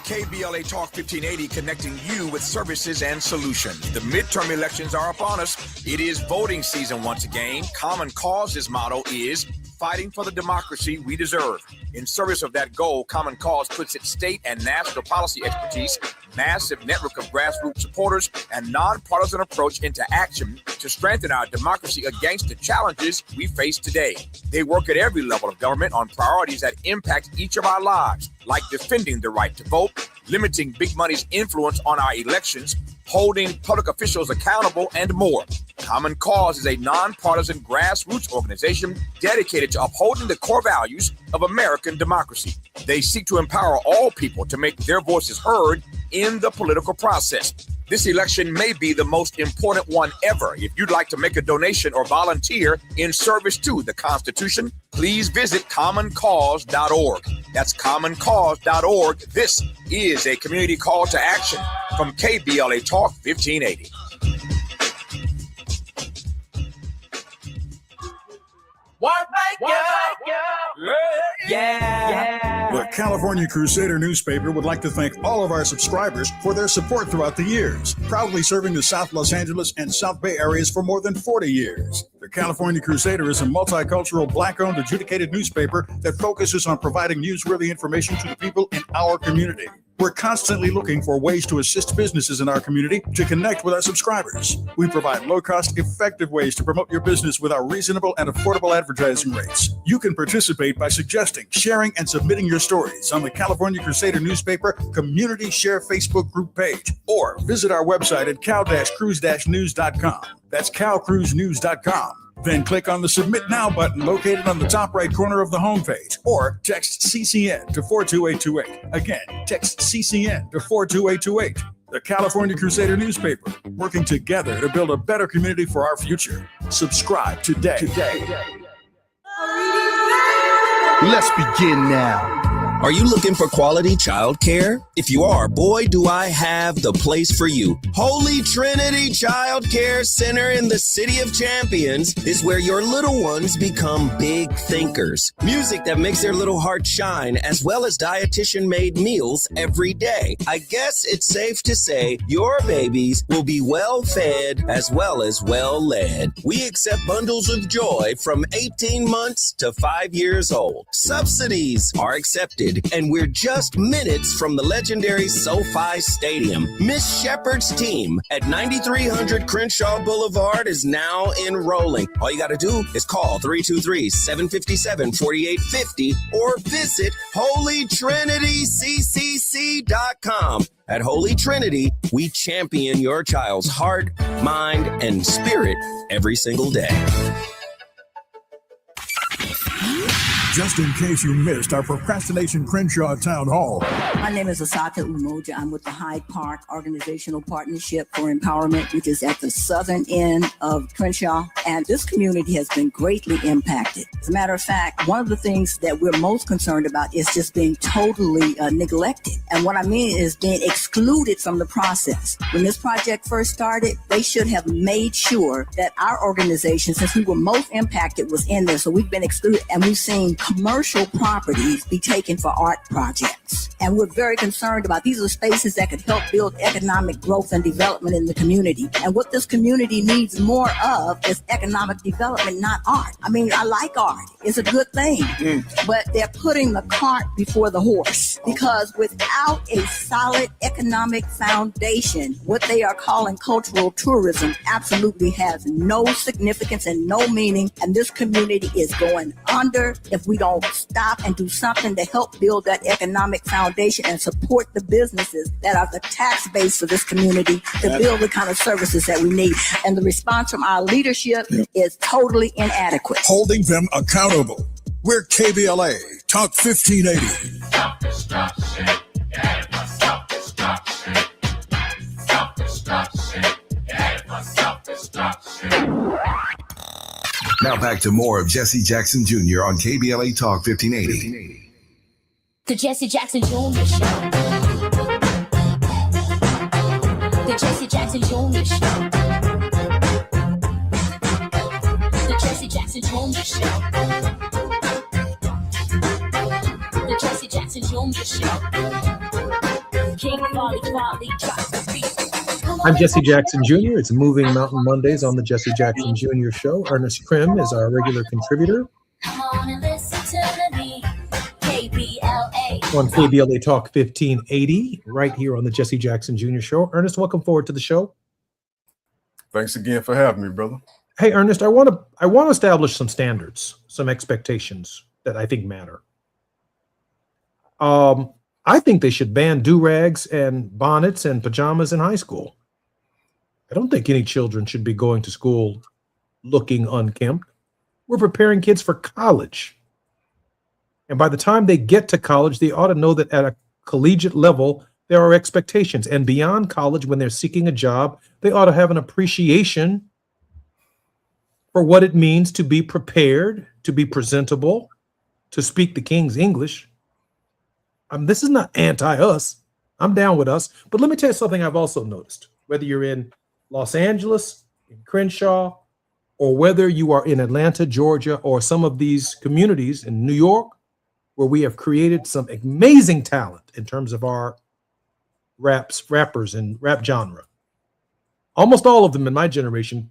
KBLA Talk 1580, connecting you with services and solutions. The midterm elections are upon us. It is voting season once again. Common Cause's motto is fighting for the democracy we deserve. In service of that goal, Common Cause puts its state and national policy expertise, massive network of grassroots supporters, and nonpartisan approach into action to strengthen our democracy against the challenges we face today. They work at every level of government on priorities that impact each of our lives, like defending the right to vote, limiting big money's influence on our elections, holding public officials accountable, and more. Common Cause is a nonpartisan grassroots organization dedicated to upholding the core values of American democracy. They seek to empower all people to make their voices heard in the political process. This election may be the most important one ever. If you'd like to make a donation or volunteer in service to the Constitution, please visit commoncause.org. That's commoncause.org. This is a community call to action from KBLA Talk 1580. One like you, The California Crusader newspaper would like to thank all of our subscribers for their support throughout the years, proudly serving the South Los Angeles and South Bay areas for more than 40 years. The California Crusader is a multicultural, Black-owned, adjudicated newspaper that focuses on providing newsworthy information to the people in our community. We're constantly looking for ways to assist businesses in our community to connect with our subscribers. We provide low-cost, effective ways to promote your business with our reasonable and affordable advertising rates. You can participate by suggesting, sharing, and submitting your stories on the California Crusader newspaper Community Share Facebook group page, or visit our website at cal-cruise-news.com. That's calcruisenews.com. Then click on the Submit Now button located on the top right corner of the homepage, or text CCN to 42828. Again, text CCN to 42828. The California Crusader newspaper, working together to build a better community for our future. Subscribe today. Let's begin now. Are you looking for quality childcare? If you are, boy, do I have the place for you. Holy Trinity Child Care Center in the City of Champions is where your little ones become big thinkers. Music that makes their little heart shine, as well as dietitian-made meals every day. I guess it's safe to say your babies will be well-fed as well as well-led. We accept bundles of joy from 18 months to 5 years old. Subsidies are accepted, and we're just minutes from the legendary SoFi Stadium. Miss Shepard's team at 9300 Crenshaw Boulevard is now enrolling. All you got to do is call 323-757-4850 or visit HolyTrinityCCC.com. At Holy Trinity, we champion your child's heart, mind, and spirit every single day. Just in case you missed our Procrastination Crenshaw Town Hall. My name is Asata Umoja. I'm with the Hyde Park Organizational Partnership for Empowerment, which is at the southern end of Crenshaw. And this community has been greatly impacted. As a matter of fact, one of the things that we're most concerned about is just being totally neglected. And what I mean is being excluded from the process. When this project first started, they should have made sure that our organization, since we were most impacted, was in there. So we've been excluded, and we've seen commercial properties be taken for art projects. And we're very concerned about these are spaces that could help build economic growth and development in the community. And what this community needs more of is economic development, not art. I mean, I like art. It's a good thing. But they're putting the cart before the horse, because without a solid economic foundation, what they are calling cultural tourism absolutely has no significance and no meaning. And this community is going under if we don't stop and do something to help build that economic foundation and support the businesses that are the tax base for this community to build the kind of services that we need. And the response from our leadership is totally inadequate. Holding them accountable. We're KBLA, Talk 1580. Now back to more of Jesse Jackson Jr. on KBLA Talk 1580. The Jesse Jackson Jr. Show. The Jesse Jackson Jr. Show. The Jesse Jackson Jr. Show. The Jesse Jackson Jr. Show. King Volley drops the beat. I'm Jesse Jackson Jr. It's Moving Mountain Mondays on the Jesse Jackson Jr. Show. Ernest Krim is our regular contributor. Come on and listen to me. KBLA. On KBLA Talk 1580, right here on the Jesse Jackson Jr. Show. Ernest, welcome forward to the show. Thanks again for having me, brother. Hey, Ernest, I want to establish some standards, some expectations that I think matter. I think they should ban do-rags and bonnets and pajamas in high school. I don't think any children should be going to school looking unkempt. We're preparing kids for college. And by the time they get to college, they ought to know that at a collegiate level, there are expectations. And beyond college, when they're seeking a job, they ought to have an appreciation for what it means to be prepared, to be presentable, to speak the King's English. This is not anti-us. I'm down with us. But let me tell you something I've also noticed. Whether you're in Los Angeles, in Crenshaw, or whether you are in Atlanta, Georgia, or some of these communities in New York, where we have created some amazing talent in terms of our rappers and rap genre. Almost all of them in my generation,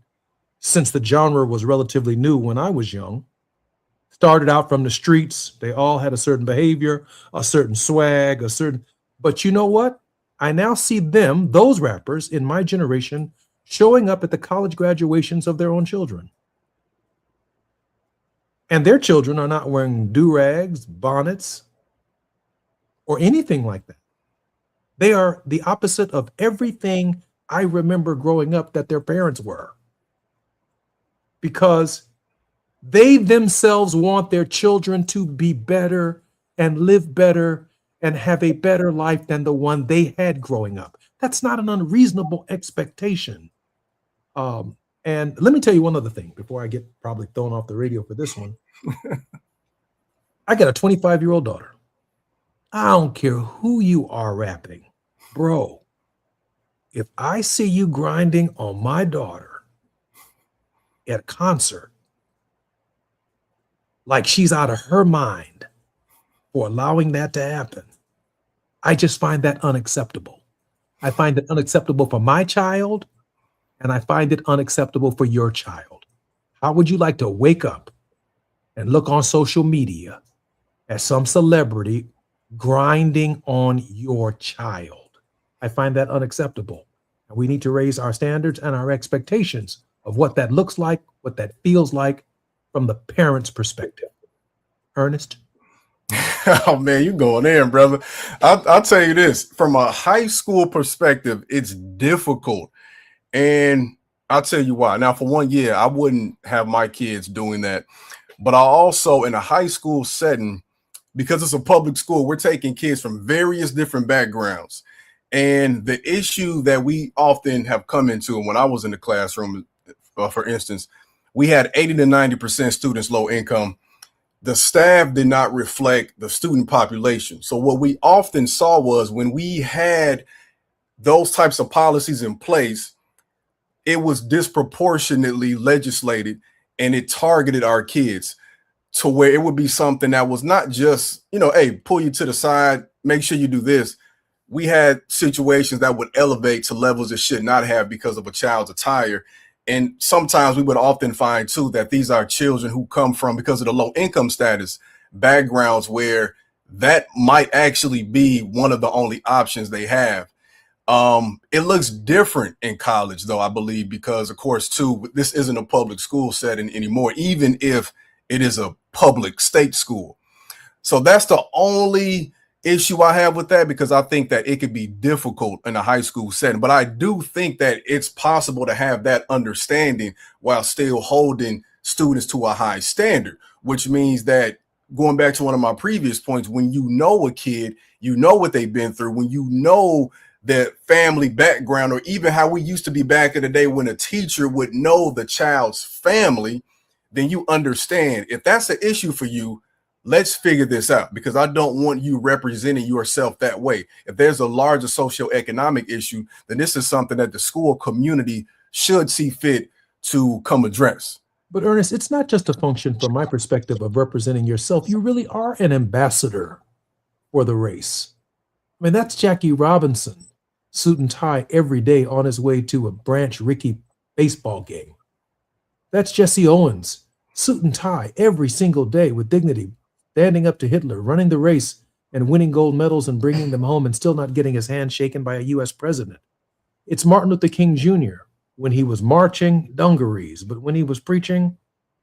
since the genre was relatively new when I was young, started out from the streets. They all had a certain behavior, a certain swag, but you know what? I now see them, those rappers in my generation, showing up at the college graduations of their own children. And their children are not wearing do-rags, bonnets, or anything like that. They are the opposite of everything I remember growing up that their parents were. Because they themselves want their children to be better and live better and have a better life than the one they had growing up. That's not an unreasonable expectation. And let me tell you one other thing before I get probably thrown off the radio for this one. I got a 25-year-old daughter. I don't care who you are rapping. Bro, if I see you grinding on my daughter at a concert, like she's out of her mind for allowing that to happen, I just find that unacceptable. I find it unacceptable for my child, and I find it unacceptable for your child. How would you like to wake up and look on social media at some celebrity grinding on your child? I find that unacceptable. And we need to raise our standards and our expectations of what that looks like, what that feels like from the parent's perspective. Ernest? Oh man, you going in, brother. I'll tell you this, from a high school perspective, it's difficult. And I'll tell you why. Now, for 1 year, I wouldn't have my kids doing that. But I also, in a high school setting, because it's a public school, we're taking kids from various different backgrounds. And the issue that we often have come into, and when I was in the classroom, for instance, we had 80 to 90% students low income. The staff did not reflect the student population. So what we often saw was when we had those types of policies in place, it was disproportionately legislated and it targeted our kids to where it would be something that was not just, hey, pull you to the side, make sure you do this. We had situations that would elevate to levels it should not have because of a child's attire. And sometimes we would often find, too, that these are children who come from, because of the low income status, backgrounds where that might actually be one of the only options they have. It looks different in college, though, I believe, because, of course, too, this isn't a public school setting anymore, even if it is a public state school. So that's the only issue I have with that, because I think that it could be difficult in a high school setting. But I do think that it's possible to have that understanding while still holding students to a high standard, which means that, going back to one of my previous points, when you know a kid, you know what they've been through, when you know their family background, or even how we used to be back in the day when a teacher would know the child's family, then you understand if that's an issue for you, let's figure this out, because I don't want you representing yourself that way. If there's a larger socioeconomic issue, then this is something that the school community should see fit to come address. But Ernest, it's not just a function from my perspective of representing yourself. You really are an ambassador for the race. I mean, that's Jackie Robinson, suit and tie every day on his way to a Branch Rickey baseball game. That's Jesse Owens, suit and tie every single day with dignity, standing up to Hitler, running the race and winning gold medals and bringing them home and still not getting his hand shaken by a U.S. president. It's Martin Luther King Jr. when he was marching dungarees, but when he was preaching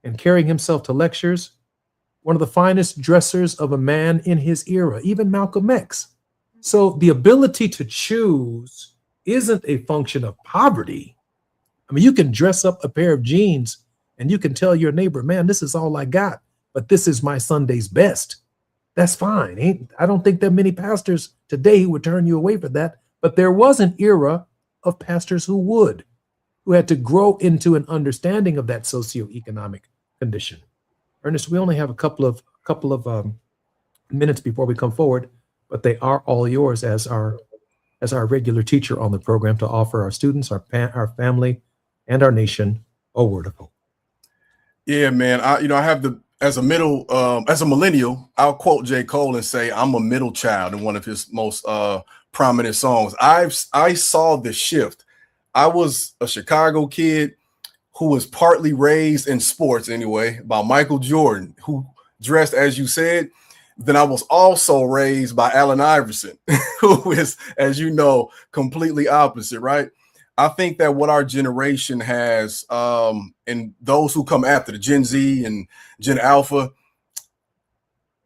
and carrying himself to lectures, one of the finest dressers of a man in his era, even Malcolm X. So the ability to choose isn't a function of poverty. I mean, you can dress up a pair of jeans and you can tell your neighbor, man, this is all I got, but this is my Sunday's best. That's fine. I don't think there are many pastors today who would turn you away for that, but there was an era of pastors who had to grow into an understanding of that socioeconomic condition. Ernest, we only have a couple of minutes before we come forward, but they are all yours as our regular teacher on the program to offer our students, our family, and our nation a word of hope. Yeah, man. I have as a millennial, I'll quote J. Cole and say, I'm a middle child in one of his most prominent songs. I saw the shift. I was a Chicago kid who was partly raised in sports anyway by Michael Jordan, who dressed, as you said. Then I was also raised by Allen Iverson, who is, as you know, completely opposite, right? I think that what our generation has, and those who come after, the Gen Z and Gen Alpha,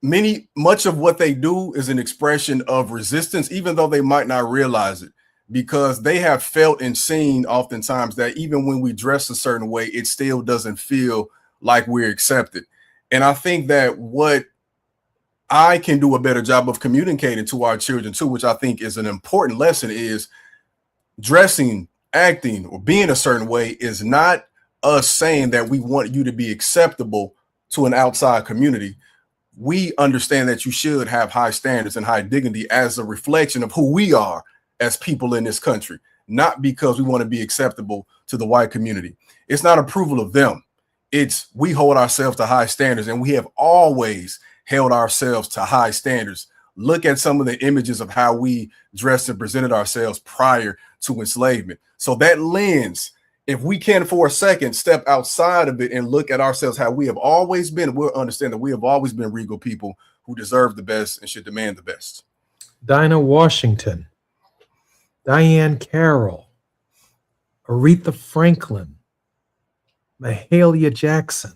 much of what they do is an expression of resistance, even though they might not realize it, because they have felt and seen oftentimes that even when we dress a certain way, it still doesn't feel like we're accepted. And I think that what I can do a better job of communicating to our children too, which I think is an important lesson, is dressing, acting, or being a certain way is not us saying that we want you to be acceptable to an outside community. We understand that you should have high standards and high dignity as a reflection of who we are as people in this country, not because we want to be acceptable to the white community. It's not approval of them. It's we hold ourselves to high standards, and we have always held ourselves to high standards. Look at some of the images of how we dressed and presented ourselves prior to enslavement. So that lens, if we can for a second step outside of it and look at ourselves how we have always been, we'll understand that we have always been regal people who deserve the best and should demand the best. Dinah Washington, Diane Carroll, Aretha Franklin, Mahalia Jackson,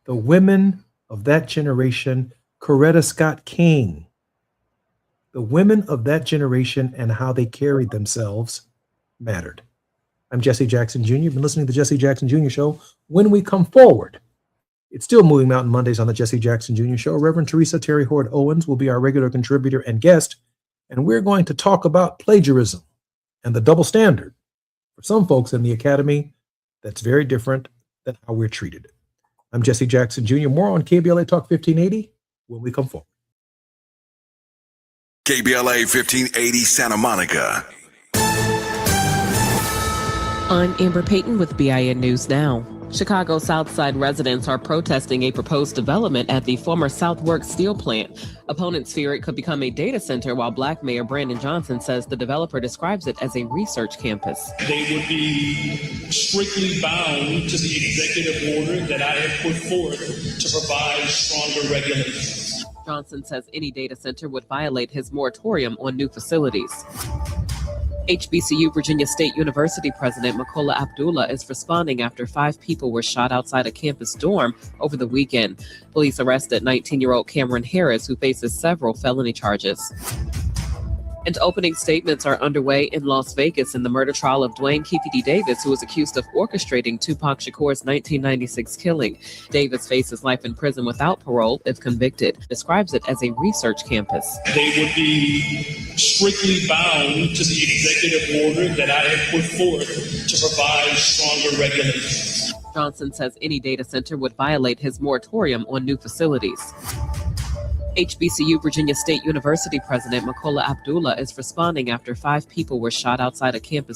the women of that generation, Coretta Scott King, the women of that generation and how they carried themselves mattered. I'm Jesse Jackson Jr. You've been listening to the Jesse Jackson Jr. Show. When we come forward, it's still Moving Mountain Mondays on the Jesse Jackson Jr. Show. Reverend Teresa Terry Hord Owens will be our regular contributor and guest, and we're going to talk about plagiarism and the double standard for some folks in the academy that's very different than how we're treated. I'm Jesse Jackson Jr. More on KBLA Talk 1580 when we come forward. KBLA 1580 Santa Monica. I'm Amber Payton with BIN News Now. Chicago Southside residents are protesting a proposed development at the former Southworks steel plant. Opponents fear it could become a data center, while Black Mayor Brandon Johnson says the developer describes it as a research campus. They would be strictly bound to the executive order that I have put forth to provide stronger regulations. Johnson says any data center would violate his moratorium on new facilities. HBCU Virginia State University President Makola Abdullah is responding after 5 people were shot outside a campus dorm over the weekend. Police arrested 19-year-old Cameron Harris, who faces several felony charges. And opening statements are underway in Las Vegas in the murder trial of Dwayne Keefedy Davis, who was accused of orchestrating Tupac Shakur's 1996 killing. Davis faces life in prison without parole if convicted, describes it as a research campus. They would be strictly bound to the executive order that I have put forth to provide stronger regulations. Johnson says any data center would violate his moratorium on new facilities. HBCU Virginia State University President Makola Abdullah is responding after 5 people were shot outside a campus